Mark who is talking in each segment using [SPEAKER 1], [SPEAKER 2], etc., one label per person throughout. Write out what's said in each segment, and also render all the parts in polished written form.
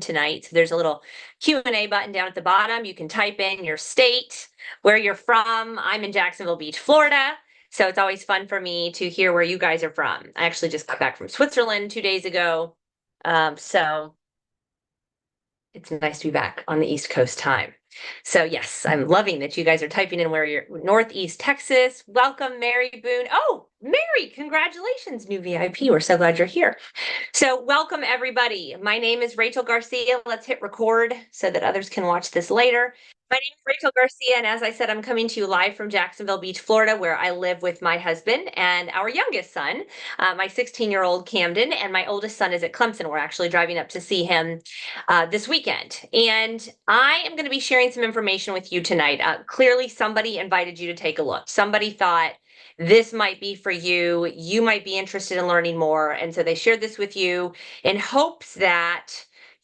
[SPEAKER 1] tonight. So there's a little Q&A button down at the bottom. You can type in your state, where you're from. I'm in Jacksonville Beach, Florida. So it's always fun for me to hear where you guys are from. I actually just got back from Switzerland 2 days ago. So it's nice to be back on the East Coast time. So yes, I'm loving that you guys are typing in where you're. Northeast Texas. Welcome, Mary Boone. Oh, Mary, congratulations, new VIP. We're so glad you're here. So welcome, everybody. My name is Rachel Garcia. Let's hit record so that others can watch this later. My name is Rachel Garcia, and as I said, I'm coming to you live from Jacksonville Beach, Florida, where I live with my husband and our youngest son, my 16-year-old Camden, and my oldest son is at Clemson. We're actually driving up to see him this weekend. And I am going to be sharing some information with you tonight. Clearly, somebody invited you to take a look. Somebody thought this might be for you. You might be interested in learning more. And so they shared this with you in hopes that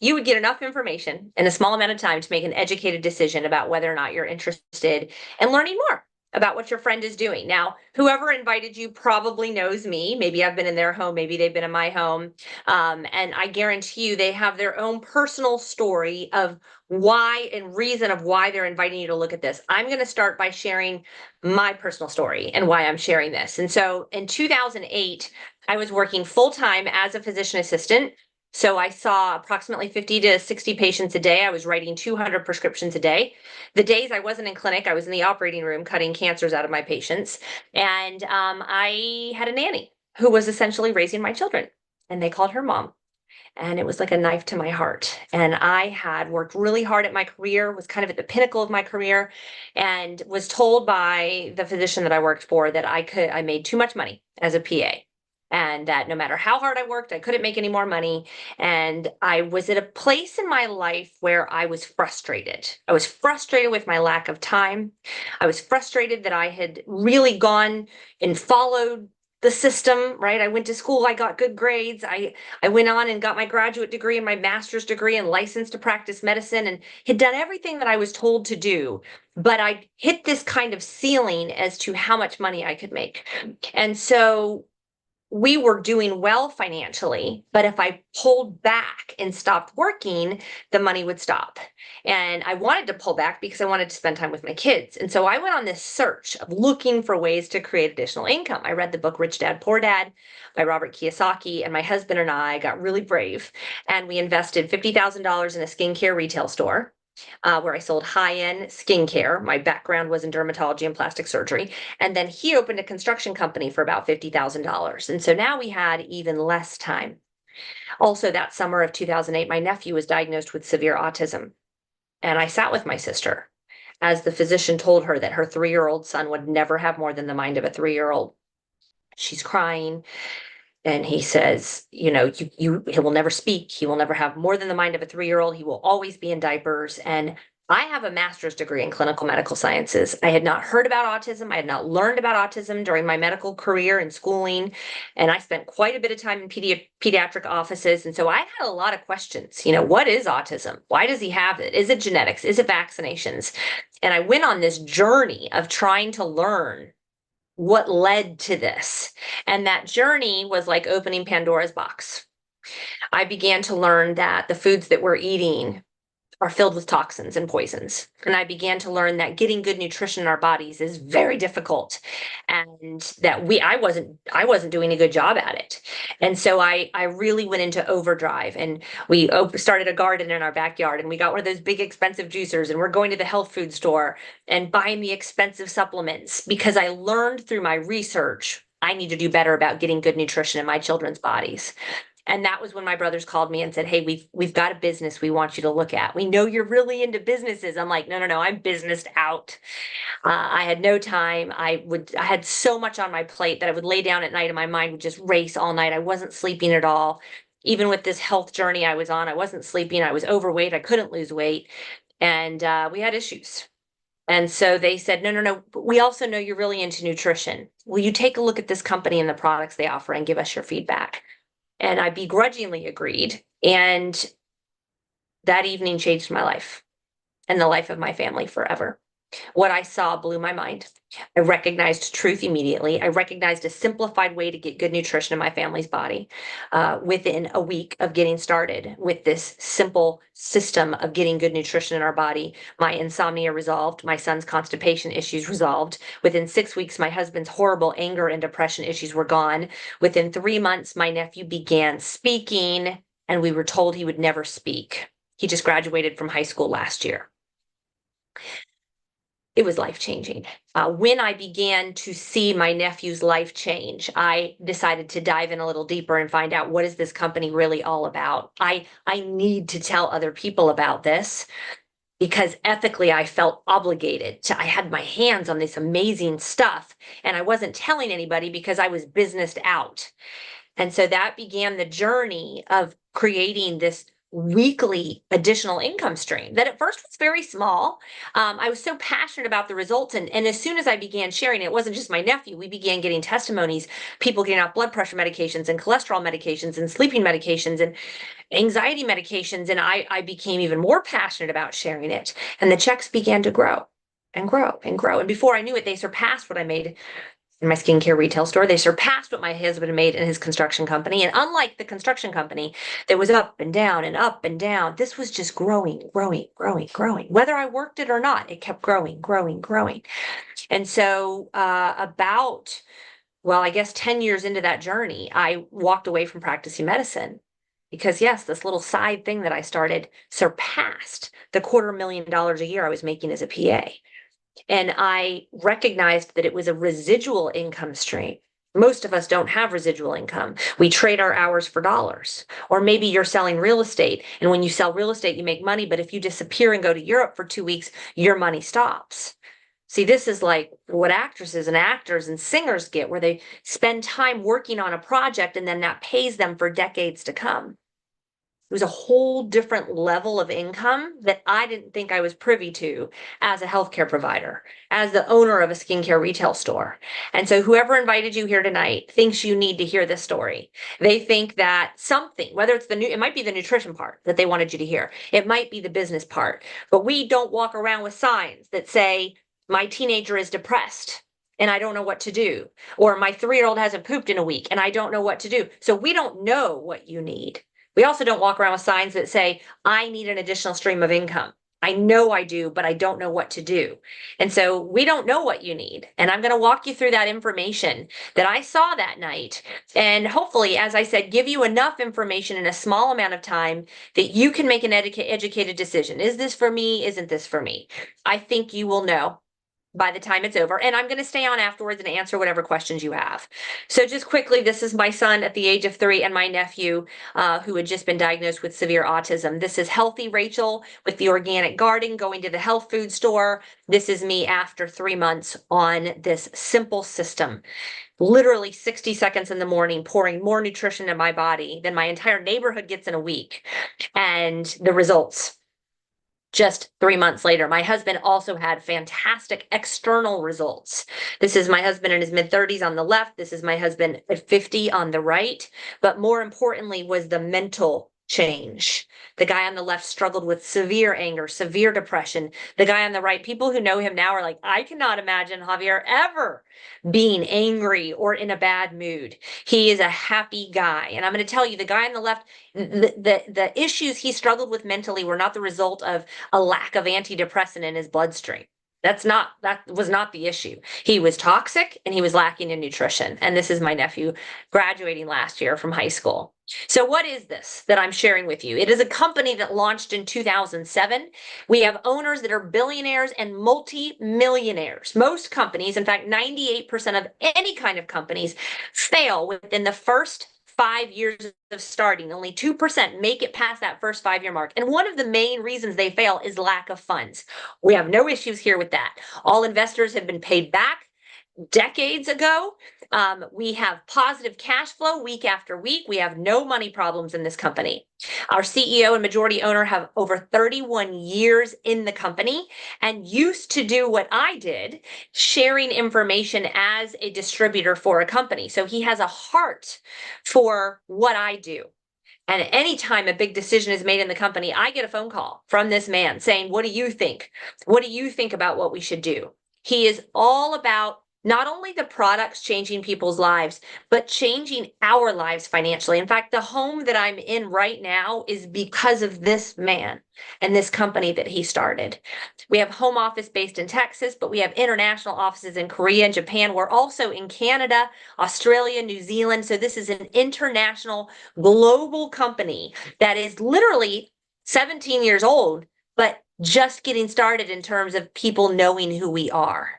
[SPEAKER 1] you would get enough information in a small amount of time to make an educated decision about whether or not you're interested in learning more about what your friend is doing. Now, whoever invited you probably knows me. Maybe I've been in their home, maybe they've been in my home. And I guarantee you they have their own personal story of why and reason of why they're inviting you to look at this. I'm going to start by sharing my personal story and why I'm sharing this. And so in 2008, I was working full-time as a physician assistant. So I saw approximately 50 to 60 patients a day. I was writing 200 prescriptions a day. The days I wasn't in clinic, I was in the operating room cutting cancers out of my patients. And I had a nanny who was essentially raising my children, and they called her mom. And it was like a knife to my heart. And I had worked really hard at my career, was kind of at the pinnacle of my career, and was told by the physician that I worked for that I made too much money as a PA. And that no matter how hard I worked, I couldn't make any more money. And I was at a place in my life where I was frustrated. I was frustrated with my lack of time. I was frustrated that I had really gone and followed the system, right? I went to school, I got good grades. I went on and got my graduate degree and my master's degree and licensed to practice medicine and had done everything that I was told to do. But I hit this kind of ceiling as to how much money I could make. And so we were doing well financially, but if I pulled back and stopped working, the money would stop. And I wanted to pull back because I wanted to spend time with my kids. And so I went on this search of looking for ways to create additional income. I read the book Rich Dad, Poor Dad by Robert Kiyosaki, and my husband and I got really brave and we invested $50,000 in a skincare retail store. Where I sold high-end skincare. My background was in dermatology and plastic surgery. And then he opened a construction company for about $50,000. And so now we had even less time. Also, that summer of 2008, my nephew was diagnosed with severe autism. And I sat with my sister as the physician told her that her 3-year-old son would never have more than the mind of a 3-year-old. She's crying. And he says, he will never speak. He will never have more than the mind of a 3-year-old. He will always be in diapers. And I have a master's degree in clinical medical sciences. I had not heard about autism. I had not learned about autism during my medical career and schooling. And I spent quite a bit of time in pediatric offices. And so I had a lot of questions. What is autism? Why does he have it? Is it genetics? Is it vaccinations? And I went on this journey of trying to learn what led to this. And that journey was like opening Pandora's box. I began to learn that the foods that we're eating are filled with toxins and poisons. And I began to learn that getting good nutrition in our bodies is very difficult and that I wasn't doing a good job at it. And so I really went into overdrive and we started a garden in our backyard and we got one of those big expensive juicers and we're going to the health food store and buying the expensive supplements because I learned through my research I need to do better about getting good nutrition in my children's bodies. And that was when my brothers called me and said, hey, we've got a business we want you to look at. We know you're really into businesses. I'm like, no, I'm businessed out. I had no time. I had so much on my plate that I would lay down at night and my mind would just race all night. I wasn't sleeping at all. Even with this health journey I was on, I wasn't sleeping. I was overweight. I couldn't lose weight. And we had issues. And so they said, no, but we also know you're really into nutrition. Will you take a look at this company and the products they offer and give us your feedback? And I begrudgingly agreed. And that evening changed my life and the life of my family forever. What I saw blew my mind. I recognized truth immediately. I recognized a simplified way to get good nutrition in my family's body within a week of getting started with this simple system of getting good nutrition in our body. My insomnia resolved. My son's constipation issues resolved. Within 6 weeks, my husband's horrible anger and depression issues were gone. Within 3 months, my nephew began speaking, and we were told he would never speak. He just graduated from high school last year. It was life changing. When I began to see my nephew's life change, I decided to dive in a little deeper and find out, what is this company really all about? I need to tell other people about this because ethically I felt obligated to. I had my hands on this amazing stuff and I wasn't telling anybody because I was businessed out. And so that began the journey of creating this weekly additional income stream that at first was very small. I was so passionate about the results. And as soon as I began sharing, it wasn't just my nephew. We began getting testimonies, people getting off blood pressure medications and cholesterol medications and sleeping medications and anxiety medications. And I became even more passionate about sharing it. And the checks began to grow and grow and grow. And before I knew it, they surpassed what I made in my skincare retail store. They surpassed what my husband made in his construction company. And unlike the construction company that was up and down and up and down, this was just growing, growing, growing, growing. Whether I worked it or not, it kept growing, growing, growing. And so well, I guess 10 years into that journey, I walked away from practicing medicine because yes, this little side thing that I started surpassed the $250,000 a year I was making as a PA. And I recognized that it was a residual income stream. Most of us don't have residual income. We trade our hours for dollars. Or maybe you're selling real estate. And when you sell real estate, you make money. But if you disappear and go to Europe for 2 weeks, your money stops. See, this is like what actresses and actors and singers get, where they spend time working on a project and then that pays them for decades to come. It was a whole different level of income that I didn't think I was privy to as a healthcare provider, as the owner of a skincare retail store. And so whoever invited you here tonight thinks you need to hear this story. They think that something, whether it's it might be the nutrition part that they wanted you to hear. It might be the business part, but we don't walk around with signs that say, my teenager is depressed and I don't know what to do. Or my 3-year-old hasn't pooped in a week and I don't know what to do. So we don't know what you need. We also don't walk around with signs that say, I need an additional stream of income. I know I do, but I don't know what to do. And so we don't know what you need. And I'm going to walk you through that information that I saw that night. And hopefully, as I said, give you enough information in a small amount of time that you can make an educated decision. Is this for me? Isn't this for me? I think you will know by the time it's over. And I'm going to stay on afterwards and answer whatever questions you have. So just quickly, this is my son at the age of 3 and my nephew who had just been diagnosed with severe autism. This is healthy Rachel with the organic garden going to the health food store. This is me after 3 months on this simple system. Literally 60 seconds in the morning, pouring more nutrition in my body than my entire neighborhood gets in a week. And the results. Just 3 months later, my husband also had fantastic external results. This is my husband in his mid-30s on the left. This is my husband at 50 on the right. But more importantly was the mental change. The guy on the left struggled with severe anger, severe depression. The guy on the right, people who know him now are like, I cannot imagine Javier ever being angry or in a bad mood. He is a happy guy. And I'm going to tell you, the guy on the left, the issues he struggled with mentally were not the result of a lack of antidepressant in his bloodstream. That was not the issue. He was toxic and he was lacking in nutrition. And this is my nephew graduating last year from high school. So what is this that I'm sharing with you? It is a company that launched in 2007. We have owners that are billionaires and multi-millionaires. Most companies, in fact, 98% of any kind of companies fail within the first 5 years of starting. Only 2% make it past that first 5-year mark. And one of the main reasons they fail is lack of funds. We have no issues here with that. All investors have been paid back decades ago. We have positive cash flow week after week. We have no money problems in this company. Our CEO and majority owner have over 31 years in the company and used to do what I did, sharing information as a distributor for a company. So he has a heart for what I do. And anytime a big decision is made in the company, I get a phone call from this man saying, what do you think? What do you think about what we should do? He is all about not only the products changing people's lives, but changing our lives financially. In fact, the home that I'm in right now is because of this man and this company that he started. We have home office based in Texas, but we have international offices in Korea and Japan. We're also in Canada, Australia, New Zealand. So this is an international global company that is literally 17 years old, but just getting started in terms of people knowing who we are.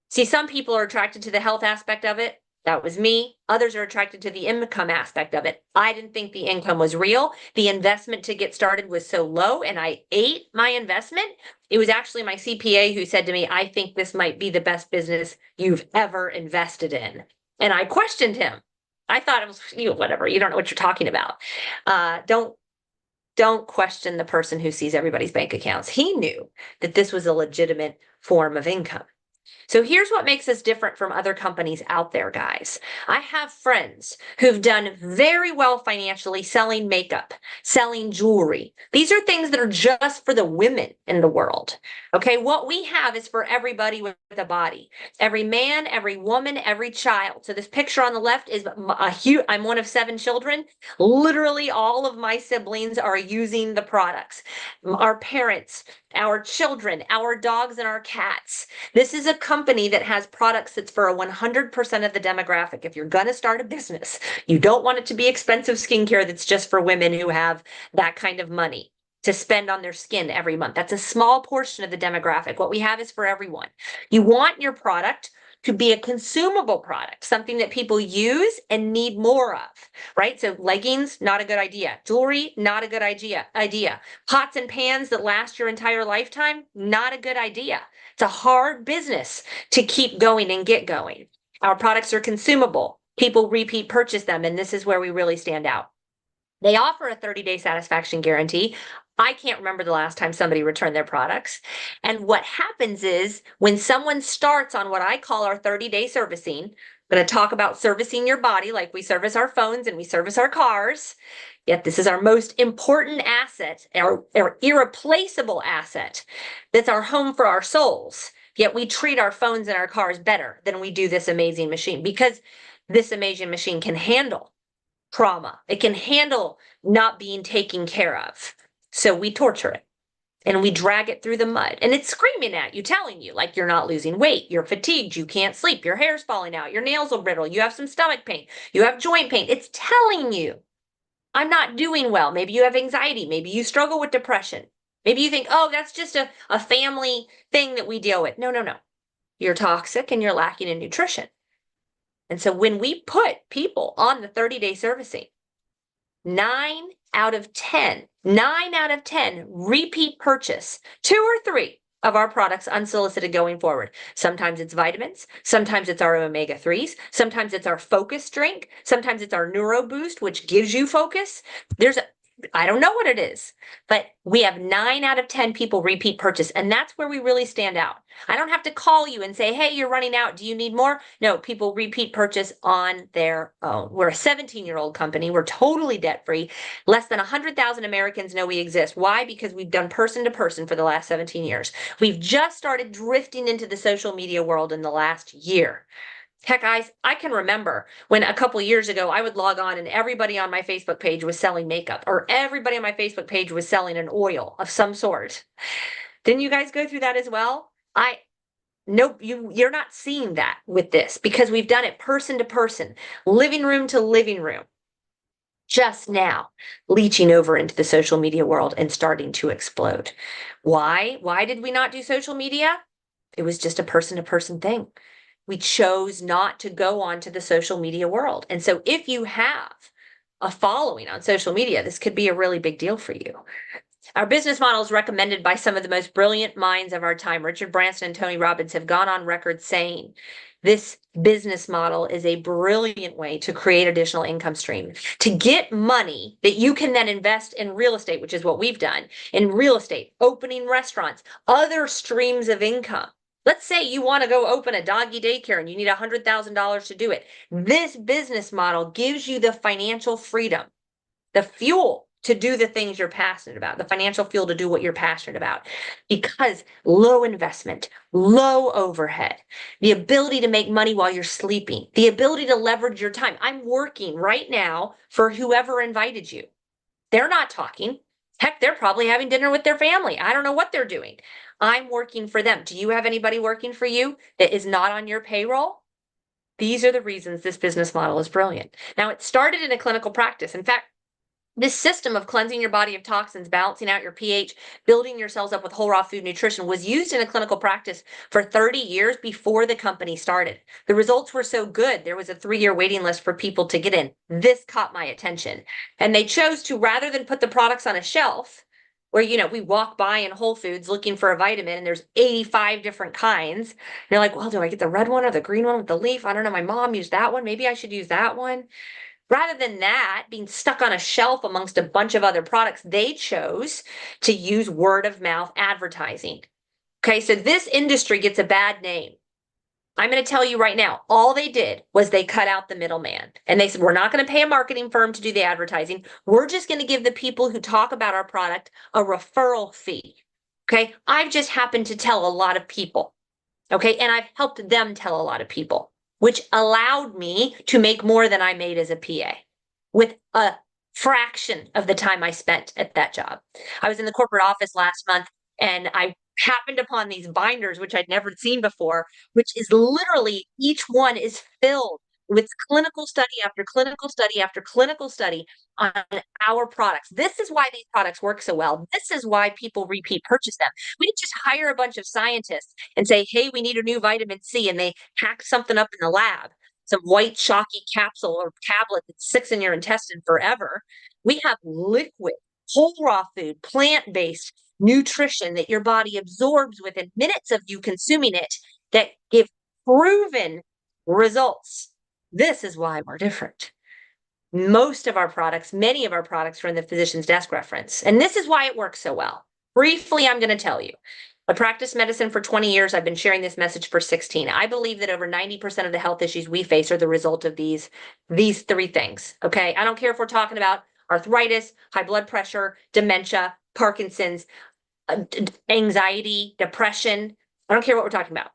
[SPEAKER 1] See, some people are attracted to the health aspect of it. That was me. Others are attracted to the income aspect of it. I didn't think the income was real. The investment to get started was so low, and I ate my investment. It was actually my CPA who said to me, I think this might be the best business you've ever invested in. And I questioned him. I thought it was, whatever, you don't know what you're talking about. Don't question the person who sees everybody's bank accounts. He knew that this was a legitimate form of income. So here's what makes us different from other companies out there, guys. I have friends who've done very well financially selling makeup, selling jewelry. These are things that are just for the women in the world. Okay, what we have is for everybody with a body. Every man, every woman, every child. So this picture on the left is I'm one of 7 children. Literally all of my siblings are using the products. Our parents, our children, our dogs, and our cats. This is a company that has products that's for 100% of the demographic. If you're going to start a business, you don't want it to be expensive skincare that's just for women who have that kind of money to spend on their skin every month. That's a small portion of the demographic. What we have is for everyone. You want your product to be a consumable product, something that people use and need more of, right? So leggings, not a good idea. Jewelry, not a good idea. Pots and pans that last your entire lifetime, not a good idea. It's a hard business to keep going and get going. Our products are consumable. People repeat purchase them, and this is where we really stand out. They offer a 30-day satisfaction guarantee. I can't remember the last time somebody returned their products. And what happens is when someone starts on what I call our 30-day servicing, I'm going to talk about servicing your body like we service our phones and we service our cars. Yet this is our most important asset, our irreplaceable asset. That's our home for our souls. Yet we treat our phones and our cars better than we do this amazing machine because this amazing machine can handle trauma. It can handle not being taken care of. So we torture it and we drag it through the mud and it's screaming at you, telling you like you're not losing weight, you're fatigued, you can't sleep, your hair's falling out, your nails are brittle, you have some stomach pain, you have joint pain. It's telling you, I'm not doing well. Maybe you have anxiety. Maybe you struggle with depression. Maybe you think, oh, that's just a family thing that we deal with. No. You're toxic and you're lacking in nutrition. And so when we put people on the 30-day servicing, 9 out of 10 repeat purchase 2 or 3 of our products unsolicited going forward. Sometimes it's vitamins, sometimes it's our omega-3s, sometimes it's our focus drink, sometimes it's our Neuro Boost, which gives you focus. I don't know what it is, but we have 9 out of 10 people repeat purchase, and that's where we really stand out. I don't have to call you and say, hey, you're running out. Do you need more? No, people repeat purchase on their own. We're a 17-year-old company. We're totally debt-free. Less than 100,000 Americans know we exist. Why? Because we've done person to person for the last 17 years. We've just started drifting into the social media world in the last year. Heck, guys, I can remember when a couple years ago I would log on and everybody on my Facebook page was selling makeup or everybody on my Facebook page was selling an oil of some sort. Didn't you guys go through that as well? Nope, you're not seeing that with this because we've done it person to person, living room to living room. Just now leaching over into the social media world and starting to explode. Why? Why did we not do social media? It was just a person to person thing. We chose not to go on to the social media world. And so if you have a following on social media, this could be a really big deal for you. Our business model is recommended by some of the most brilliant minds of our time. Richard Branson and Tony Robbins have gone on record saying this business model is a brilliant way to create additional income stream, to get money that you can then invest in real estate, which is what we've done, in real estate, opening restaurants, other streams of income. Let's say you want to go open a doggy daycare and you need $100,000 to do it. This business model gives you the financial freedom the fuel to do the things you're passionate about, the financial fuel to do what you're passionate about, because low investment, low overhead, the ability to make money while you're sleeping, the ability to leverage your time. I'm working right now for whoever invited you. They're not talking. Heck, they're probably having dinner with their family. I don't know what they're doing. I'm working for them. Do you have anybody working for you that is not on your payroll? These are the reasons this business model is brilliant. Now, it started in a clinical practice. In fact, this system of cleansing your body of toxins, balancing out your pH, building your cells up with whole raw food nutrition was used in a clinical practice for 30 years before the company started. The results were so good, there was a 3-year waiting list for people to get in. This caught my attention. And they chose to, rather than put the products on a shelf, where, we walk by in Whole Foods looking for a vitamin and there's 85 different kinds. And you're like, well, do I get the red one or the green one with the leaf? I don't know. My mom used that one. Maybe I should use that one. Rather than that being stuck on a shelf amongst a bunch of other products, they chose to use word of mouth advertising. Okay, so this industry gets a bad name. I'm going to tell you right now, all they did was they cut out the middleman. And they said, we're not going to pay a marketing firm to do the advertising. We're just going to give the people who talk about our product a referral fee. Okay, I've just happened to tell a lot of people. Okay, and I've helped them tell a lot of people, which allowed me to make more than I made as a PA with a fraction of the time I spent at that job. I was in the corporate office last month and I happened upon these binders, which I'd never seen before, which is literally each one is filled with clinical study after clinical study after clinical study on our products. This is why these products work so well. This is why people repeat purchase them. We didn't just hire a bunch of scientists and say, hey, we need a new vitamin C, and they hack something up in the lab, some white chalky capsule or tablet that sits in your intestine forever. We have liquid, whole raw food, plant-based nutrition that your body absorbs within minutes of you consuming it that give proven results. This is why we're different. Most of our products, many of our products are in the physician's desk reference. And this is why it works so well. Briefly, I'm going to tell you. I practiced medicine for 20 years. I've been sharing this message for 16. I believe that over 90% of the health issues we face are the result of these 3 things. Okay. I don't care if we're talking about arthritis, high blood pressure, dementia, Parkinson's, anxiety, depression. I don't care what we're talking about.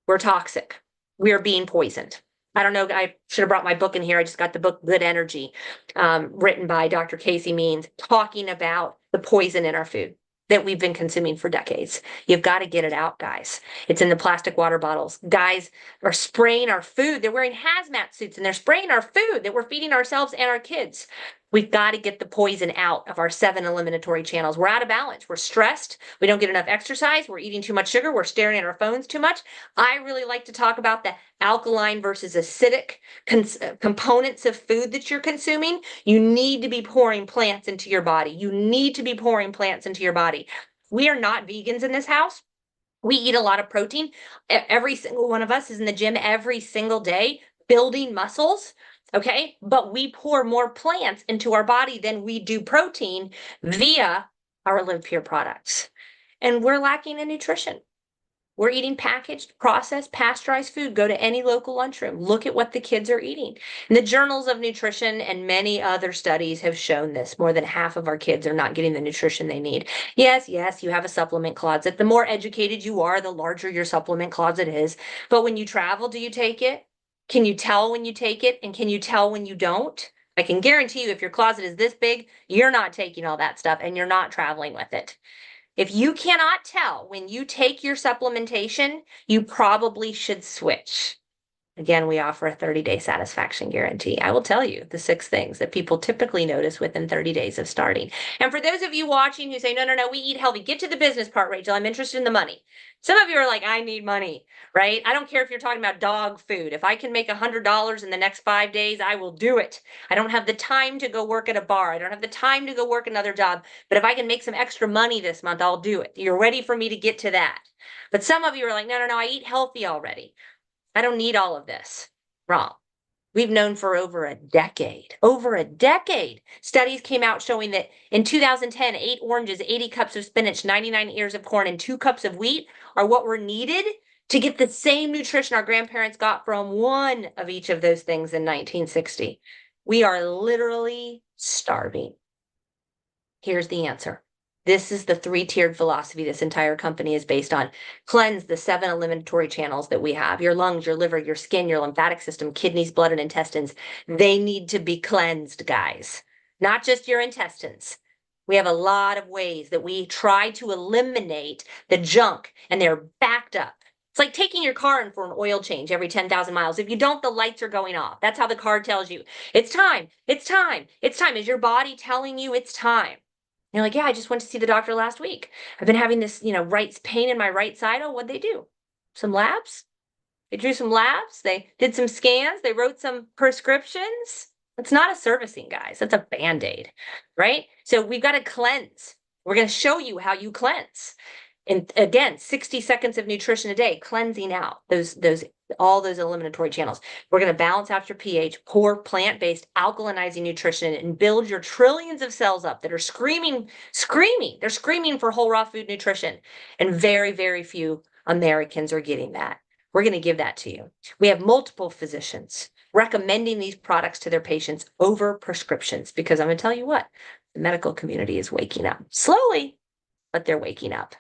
[SPEAKER 1] We're toxic. We are being poisoned. I don't know. I should have brought my book in here. I just got the book Good Energy, written by Dr. Casey Means, talking about the poison in our food that we've been consuming for decades. You've got to get it out, guys. It's in the plastic water bottles. Guys are spraying our food. They're wearing hazmat suits and they're spraying our food that we're feeding ourselves and our kids. We've got to get the poison out of our 7 eliminatory channels. We're out of balance. We're stressed. We don't get enough exercise. We're eating too much sugar. We're staring at our phones too much. I really like to talk about the alkaline versus acidic components of food that you're consuming. You need to be pouring plants into your body. You need to be pouring plants into your body. We are not vegans in this house. We eat a lot of protein. Every single one of us is in the gym every single day building muscles. Okay, but we pour more plants into our body than we do protein via our Live Pure products. And we're lacking in nutrition. We're eating packaged, processed, pasteurized food. Go to any local lunchroom. Look at what the kids are eating. And the journals of nutrition and many other studies have shown this. More than half of our kids are not getting the nutrition they need. Yes, you have a supplement closet. The more educated you are, the larger your supplement closet is. But when you travel, do you take it? Can you tell when you take it? And can you tell when you don't? I can guarantee you if your closet is this big, you're not taking all that stuff and you're not traveling with it. If you cannot tell when you take your supplementation, you probably should switch. Again, we offer a 30-day satisfaction guarantee. I will tell you the 6 things that people typically notice within 30 days of starting. And for those of you watching who say, no, we eat healthy, get to the business part, Rachel. I'm interested in the money. Some of you are like, I need money, right? I don't care if you're talking about dog food. If I can make $100 in the next 5 days, I will do it. I don't have the time to go work at a bar. I don't have the time to go work another job. But if I can make some extra money this month, I'll do it. You're ready for me to get to that. But some of you are like, no, I eat healthy already. I don't need all of this. Wrong. We've known for over a decade. Studies came out showing that in 2010, 8 oranges, 80 cups of spinach, 99 ears of corn, and 2 cups of wheat are what were needed to get the same nutrition our grandparents got from one of each of those things in 1960. We are literally starving. Here's the answer. This is the three-tiered philosophy this entire company is based on. Cleanse the 7 eliminatory channels that we have. Your lungs, your liver, your skin, your lymphatic system, kidneys, blood, and intestines. They need to be cleansed, guys. Not just your intestines. We have a lot of ways that we try to eliminate the junk, and they're backed up. It's like taking your car in for an oil change every 10,000 miles. If you don't, the lights are going off. That's how the car tells you, it's time, it's time, it's time. Is your body telling you it's time? You're like, yeah, I just went to see the doctor last week. I've been having this, right pain in my right side. Oh, what'd they do? Some labs? They drew some labs. They did some scans. They wrote some prescriptions. It's not a servicing, guys. That's a Band-Aid, right? So we've got to cleanse. We're going to show you how you cleanse. And again, 60 seconds of nutrition a day, cleansing out all those eliminatory channels. We're going to balance out your pH, pour plant-based alkalinizing nutrition, and build your trillions of cells up that are screaming. They're screaming for whole raw food nutrition. And very, very few Americans are getting that. We're going to give that to you. We have multiple physicians recommending these products to their patients over prescriptions, because I'm going to tell you what, the medical community is waking up slowly, but they're waking up.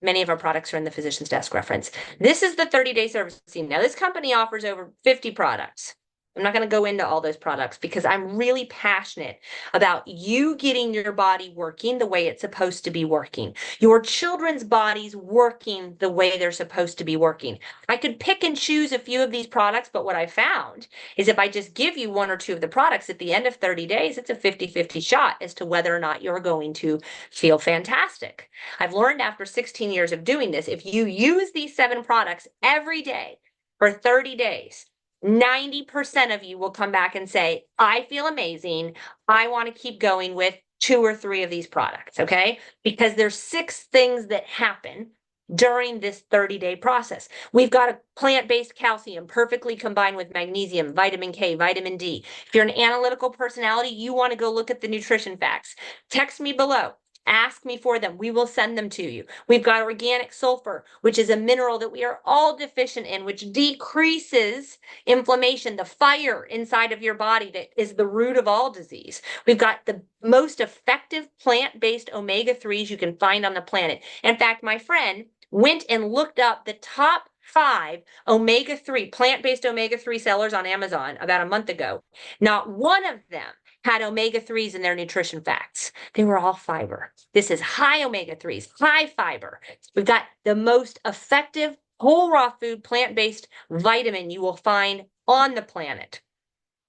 [SPEAKER 1] Many of our products are in the physician's desk reference. This is the 30-day servicing. Now, this company offers over 50 products. I'm not going to go into all those products because I'm really passionate about you getting your body working the way it's supposed to be working. Your children's bodies working the way they're supposed to be working. I could pick and choose a few of these products, but what I found is if I just give you 1 or 2 of the products at the end of 30 days, it's a 50-50 shot as to whether or not you're going to feel fantastic. I've learned after 16 years of doing this, if you use these 7 products every day for 30 days, 90% of you will come back and say, I feel amazing. I want to keep going with 2 or 3 of these products, okay? Because there's 6 things that happen during this 30-day process. We've got a plant-based calcium perfectly combined with magnesium, vitamin K, vitamin D. If you're an analytical personality, you want to go look at the nutrition facts. Text me below. Ask me for them. We will send them to you. We've got organic sulfur, which is a mineral that we are all deficient in, which decreases inflammation, the fire inside of your body that is the root of all disease. We've got the most effective plant-based omega-3s you can find on the planet. In fact, my friend went and looked up the top 5 omega-3, plant-based omega-3 sellers on Amazon about a month ago. Not one of them had omega-3s in their nutrition facts. They were all fiber. This is high omega-3s, high fiber. We've got the most effective whole raw food plant-based vitamin you will find on the planet.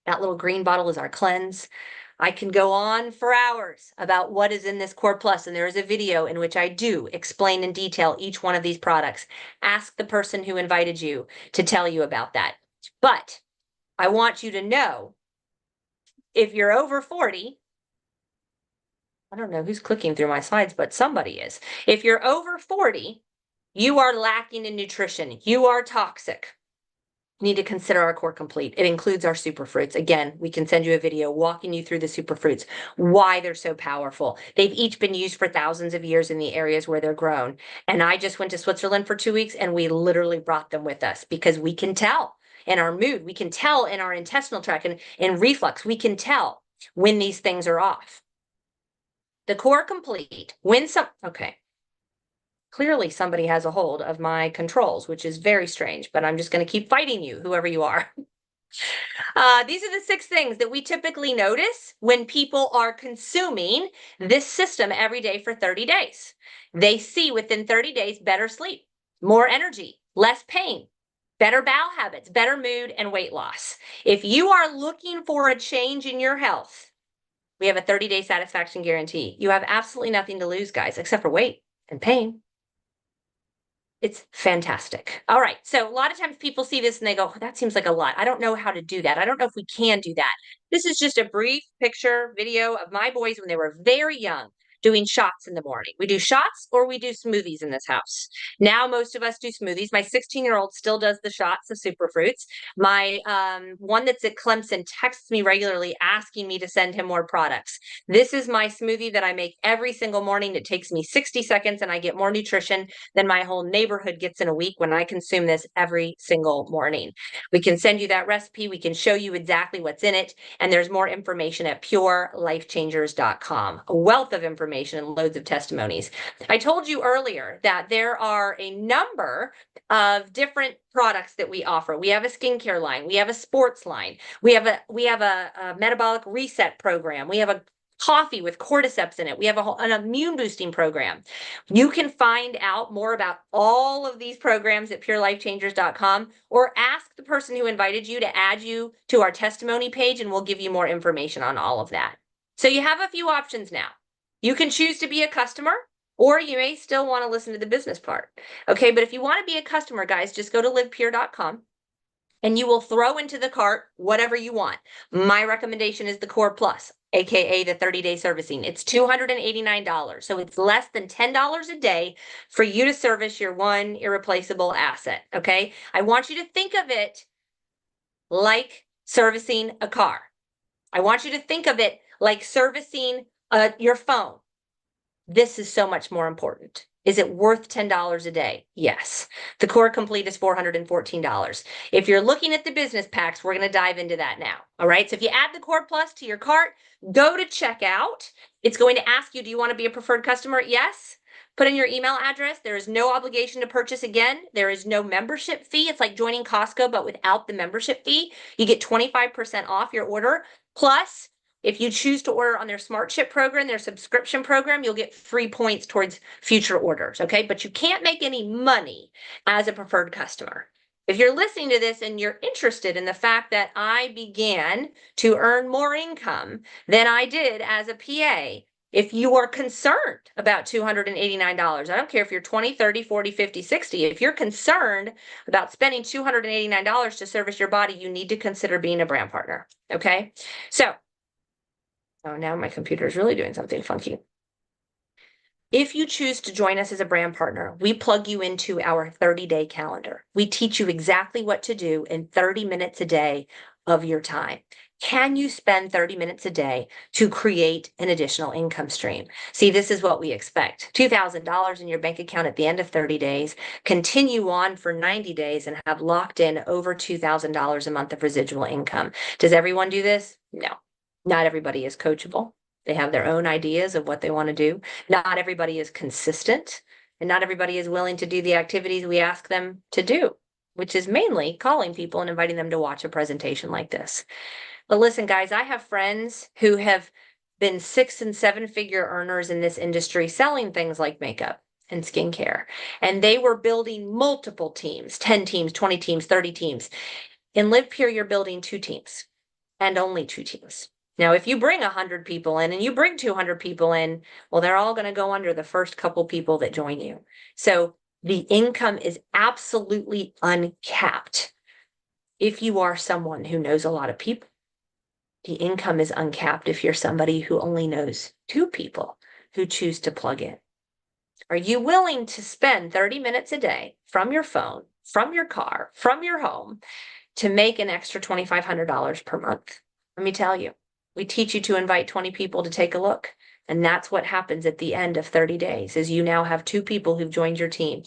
[SPEAKER 1] That little green bottle is our cleanse. I can go on for hours about what is in this Core Plus, and there is a video in which I do explain in detail each one of these products. Ask the person who invited you to tell you about that. But I want you to know, if you're over 40, I don't know who's clicking through my slides, but somebody is. If you're over 40, you are lacking in nutrition. You are toxic. You need to consider our Core Complete. It includes our superfruits. Again, we can send you a video walking you through the superfruits, why they're so powerful. They've each been used for thousands of years in the areas where they're grown. And I just went to Switzerland for 2 weeks, and we literally brought them with us because we can tell in our mood, we can tell in our intestinal tract and in reflux, we can tell when these things are off. The Core Complete, okay. Clearly somebody has a hold of my controls, which is very strange, but I'm just going to keep fighting you, whoever you are. These are the 6 things that we typically notice when people are consuming this system every day for 30 days. They see within 30 days better sleep, more energy, less pain, better bowel habits, better mood, and weight loss. If you are looking for a change in your health, we have a 30-day satisfaction guarantee. You have absolutely nothing to lose, guys, except for weight and pain. It's fantastic. All right. So a lot of times people see this and they go, oh, that seems like a lot. I don't know how to do that. I don't know if we can do that. This is just a brief picture video of my boys when they were very young, doing shots in the morning. We do shots or we do smoothies in this house. Now, most of us do smoothies. My 16-year-old still does the shots of superfruits. My one that's at Clemson texts me regularly asking me to send him more products. This is my smoothie that I make every single morning. It takes me 60 seconds and I get more nutrition than my whole neighborhood gets in a week when I consume this every single morning. We can send you that recipe. We can show you exactly what's in it. And there's more information at purelifechangers.com. A wealth of information and loads of testimonies. I told you earlier that there are a number of different products that we offer. We have a skincare line. We have a sports line. We have a metabolic reset program. We have a coffee with cordyceps in it. We have an immune boosting program. You can find out more about all of these programs at purelifechangers.com or ask the person who invited you to add you to our testimony page and we'll give you more information on all of that. So you have a few options now. You can choose to be a customer or you may still want to listen to the business part. Okay, but if you want to be a customer, guys, just go to livepure.com. and you will throw into the cart whatever you want. My recommendation is the Core Plus, aka the 30-day servicing. It's $289, so it's less than $10 a day for you to service your one irreplaceable asset, okay? I want you to think of it like servicing a car. I want you to think of it like servicing your phone. This is so much more important. Is it worth $10 a day? Yes. The Core Complete is $414. If you're looking at the business packs, we're going to dive into that now. All right. So if you add the Core Plus to your cart, go to checkout. It's going to ask you, do you want to be a preferred customer? Yes. Put in your email address. There is no obligation to purchase again. There is no membership fee. It's like joining Costco, but without the membership fee. You get 25% off your order. Plus, if you choose to order on their Smart Ship program, their subscription program, you'll get free points towards future orders, okay? But you can't make any money as a preferred customer. If you're listening to this and you're interested in the fact that I began to earn more income than I did as a PA, if you are concerned about $289, I don't care if you're 20, 30, 40, 50, 60, if you're concerned about spending $289 to service your body, you need to consider being a brand partner, okay? So, oh, now my computer is really doing something funky. If you choose to join us as a brand partner, we plug you into our 30-day calendar. We teach you exactly what to do in 30 minutes a day of your time. Can you spend 30 minutes a day to create an additional income stream? See, this is what we expect. $2,000 in your bank account at the end of 30 days, continue on for 90 days and have locked in over $2,000 a month of residual income. Does everyone do this? No. Not everybody is coachable. They have their own ideas of what they want to do. Not everybody is consistent, and not everybody is willing to do the activities we ask them to do, which is mainly calling people and inviting them to watch a presentation like this. But listen, guys, I have friends who have been 6- and 7-figure earners in this industry selling things like makeup and skincare, and they were building multiple teams, 10 teams, 20 teams, 30 teams. In Live Pure, you're building 2 teams and only 2 teams. Now, if you bring 100 people in and you bring 200 people in, well, they're all going to go under the first couple people that join you. So the income is absolutely uncapped. If you are someone who knows a lot of people, the income is uncapped if you're somebody who only knows 2 people who choose to plug in. Are you willing to spend 30 minutes a day from your phone, from your car, from your home to make an extra $2,500 per month? Let me tell you. We teach you to invite 20 people to take a look. And that's what happens at the end of 30 days is you now have 2 people who've joined your team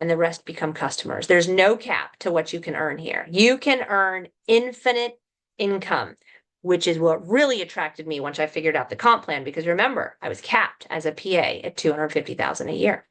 [SPEAKER 1] and the rest become customers. There's no cap to what you can earn here. You can earn infinite income, which is what really attracted me once I figured out the comp plan, because remember, I was capped as a PA at $250,000 a year.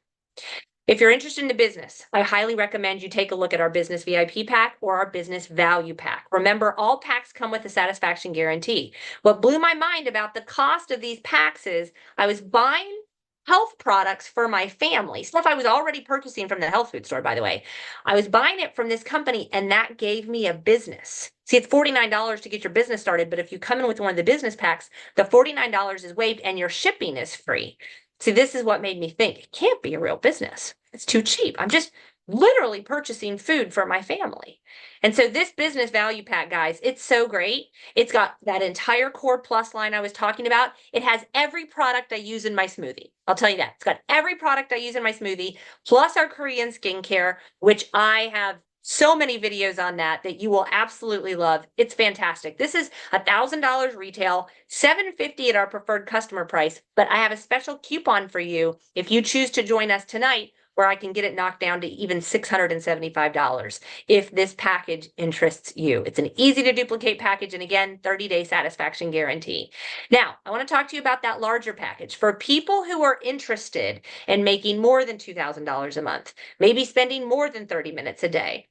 [SPEAKER 1] If you're interested in the business, I highly recommend you take a look at our business VIP pack or our business value pack. Remember, all packs come with a satisfaction guarantee. What blew my mind about the cost of these packs is I was buying health products for my family, stuff I was already purchasing from the health food store, by the way. I was buying it from this company and that gave me a business. See, it's $49 to get your business started, but if you come in with one of the business packs, the $49 is waived and your shipping is free. See, this is what made me think it can't be a real business. It's too cheap. I'm just literally purchasing food for my family. And so this business value pack, guys, it's so great. It's got that entire Core Plus line I was talking about. It has every product I use in my smoothie. I'll tell you that. It's got every product I use in my smoothie, plus our Korean skincare, which I have so many videos on that you will absolutely love. It's fantastic. This is $1,000 retail, $750 at our preferred customer price, but I have a special coupon for you if you choose to join us tonight, where I can get it knocked down to even $675 if this package interests you. It's an easy to duplicate package, and again, 30-day satisfaction guarantee. Now, I want to talk to you about that larger package. For people who are interested in making more than $2,000 a month, maybe spending more than 30 minutes a day,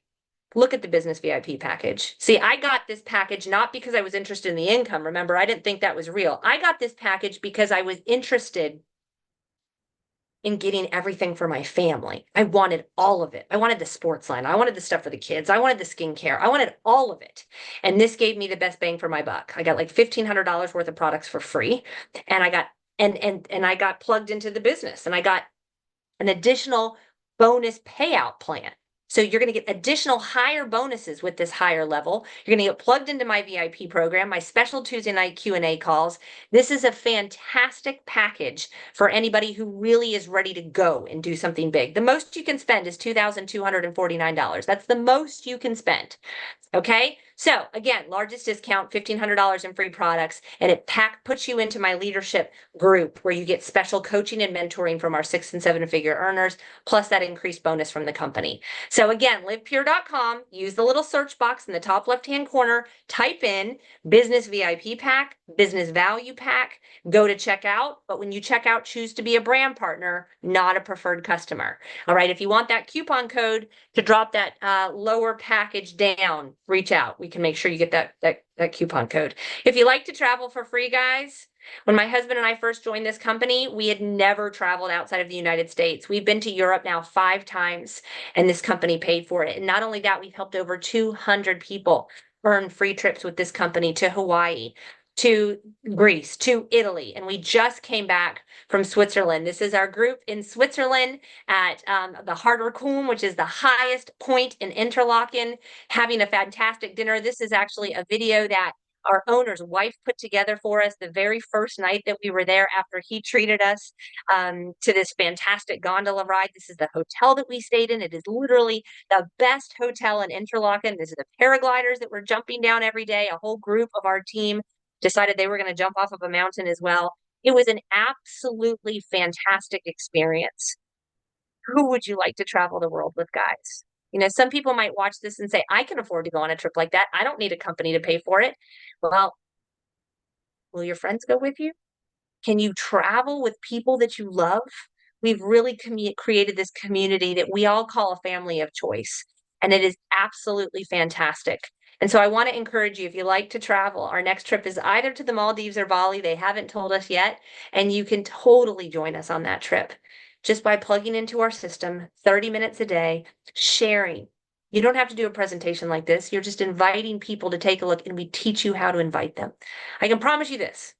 [SPEAKER 1] look at the business VIP package. See, I got this package not because I was interested in the income. Remember, I didn't think that was real. I got this package because I was interested in getting everything for my family. I wanted all of it. I wanted the sports line. I wanted the stuff for the kids. I wanted the skincare. I wanted all of it. And this gave me the best bang for my buck. I got like $1,500 worth of products for free. And I got and I got plugged into the business, and I got an additional bonus payout plan. So you're going to get additional higher bonuses with this higher level. You're going to get plugged into my VIP program, my special Tuesday night Q&A calls. This is a fantastic package for anybody who really is ready to go and do something big. The most you can spend is $2,249. That's the most you can spend. Okay, so again, largest discount, $1,500 in free products, and it puts you into my leadership group where you get special coaching and mentoring from our 6- and 7-figure earners, plus that increased bonus from the company. So again, livepure.com, use the little search box in the top left-hand corner, type in business VIP pack, business value pack, go to checkout, but when you check out, choose to be a brand partner, not a preferred customer. All right, if you want that coupon code to drop that lower package down, reach out. We can make sure you get that coupon code. If you like to travel for free, guys, when my husband and I first joined this company, we had never traveled outside of the United States. We've been to Europe now 5 times, and this company paid for it. And not only that, we've helped over 200 people earn free trips with this company to Hawaii, to Greece, to Italy. And we just came back from Switzerland. This is our group in Switzerland at the Harderkulm, which is the highest point in Interlaken, having a fantastic dinner. This is actually a video that our owner's wife put together for us the very first night that we were there after he treated us to this fantastic gondola ride. This is the hotel that we stayed in. It is literally the best hotel in Interlaken. This is the paragliders that were jumping down every day. A whole group of our team decided they were going to jump off of a mountain as well. It was an absolutely fantastic experience. Who would you like to travel the world with, guys? You know, some people might watch this and say, I can afford to go on a trip like that. I don't need a company to pay for it. Well, will your friends go with you? Can you travel with people that you love? We've really created this community that we all call a family of choice, and it is absolutely fantastic. And so I want to encourage you, if you like to travel, our next trip is either to the Maldives or Bali. They haven't told us yet, and you can totally join us on that trip just by plugging into our system 30 minutes a day, sharing. You don't have to do a presentation like this. You're just inviting people to take a look, and we teach you how to invite them. I can promise you this.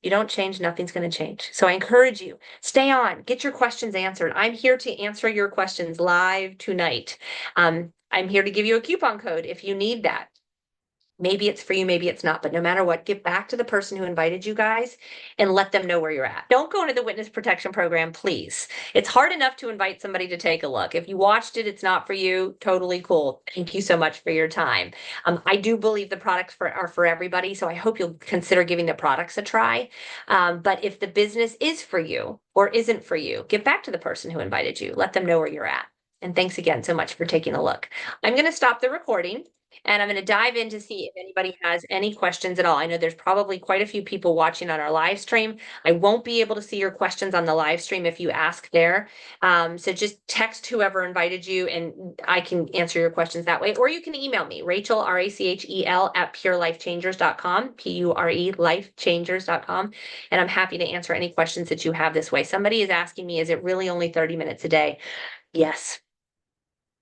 [SPEAKER 1] You don't change, nothing's going to change. So I encourage you, stay on, get your questions answered. I'm here to answer your questions live tonight. I'm here to give you a coupon code if you need that. Maybe it's for you, maybe it's not, but no matter what, get back to the person who invited you guys and let them know where you're at. Don't go into the witness protection program, please. It's hard enough to invite somebody to take a look. If you watched it, it's not for you, totally cool. Thank you so much for your time. I do believe the products are for everybody, so I hope you'll consider giving the products a try. But if the business is for you or isn't for you, get back to the person who invited you. Let them know where you're at. And thanks again so much for taking a look. I'm going to stop the recording. And I'm going to dive in to see if anybody has any questions at all. I know there's probably quite a few people watching on our live stream. I won't be able to see your questions on the live stream if you ask there. So just text whoever invited you and I can answer your questions that way. Or you can email me, Rachel, RACHEL at purelifechangers.com, PURE lifechangers.com. And I'm happy to answer any questions that you have this way. Somebody is asking me, is it really only 30 minutes a day? Yes.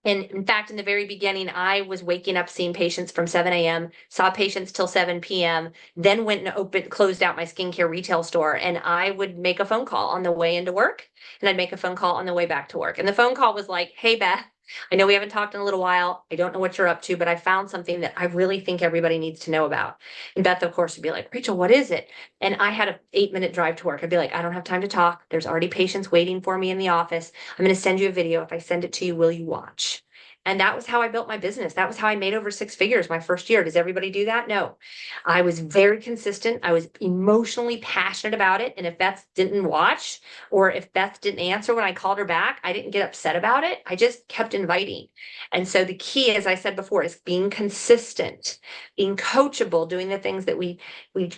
[SPEAKER 1] And in fact, in the very beginning, I was waking up, seeing patients from 7 a.m., saw patients till 7 p.m., then went and closed out my skincare retail store. And I would make a phone call on the way into work, and I'd make a phone call on the way back to work. And the phone call was like, hey, Beth, I know we haven't talked in a little while. I don't know what you're up to, but I found something that I really think everybody needs to know about. And Beth, of course, would be like, Rachel, what is it? And I had an 8-minute drive to work. I'd be like, I don't have time to talk. There's already patients waiting for me in the office. I'm going to send you a video. If I send it to you, will you watch? And that was how I built my business. That was how I made over 6 figures my first year. Does everybody do that? No. I was very consistent. I was emotionally passionate about it. And if Beth didn't watch, or if Beth didn't answer when I called her back, I didn't get upset about it. I just kept inviting. And so the key, as I said before, is being consistent, being coachable, doing the things that we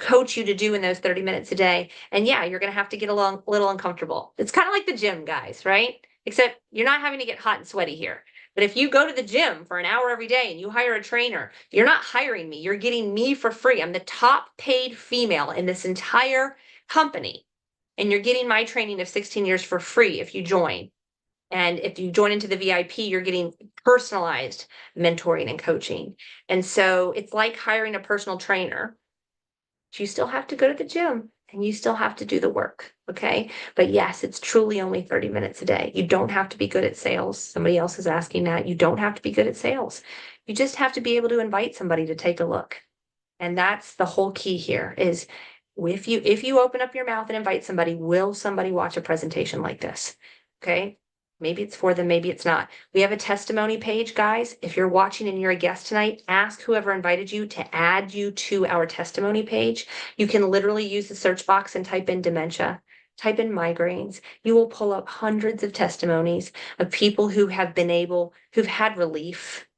[SPEAKER 1] coach you to do in those 30 minutes a day. And yeah, you're going to have to get a little uncomfortable. It's kind of like the gym, guys, right? Except you're not having to get hot and sweaty here. But if you go to the gym for an hour every day and you hire a trainer, you're not hiring me. You're getting me for free. I'm the top paid female in this entire company. And you're getting my training of 16 years for free if you join. And if you join into the VIP, you're getting personalized mentoring and coaching. And so it's like hiring a personal trainer. You still have to go to the gym and you still have to do the work. Okay. But yes, it's truly only 30 minutes a day. You don't have to be good at sales. Somebody else is asking that. You don't have to be good at sales. You just have to be able to invite somebody to take a look. And that's the whole key here is if you open up your mouth and invite somebody, will somebody watch a presentation like this? Okay. Maybe it's for them, maybe it's not. We have a testimony page, guys. If you're watching and you're a guest tonight, ask whoever invited you to add you to our testimony page. You can literally use the search box and type in dementia, type in migraines. You will pull up hundreds of testimonies of people who've had relief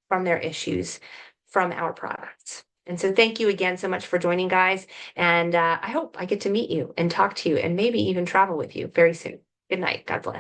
[SPEAKER 1] from their issues from our products. And so thank you again so much for joining, guys. And I hope I get to meet you and talk to you and maybe even travel with you very soon. Good night. God bless.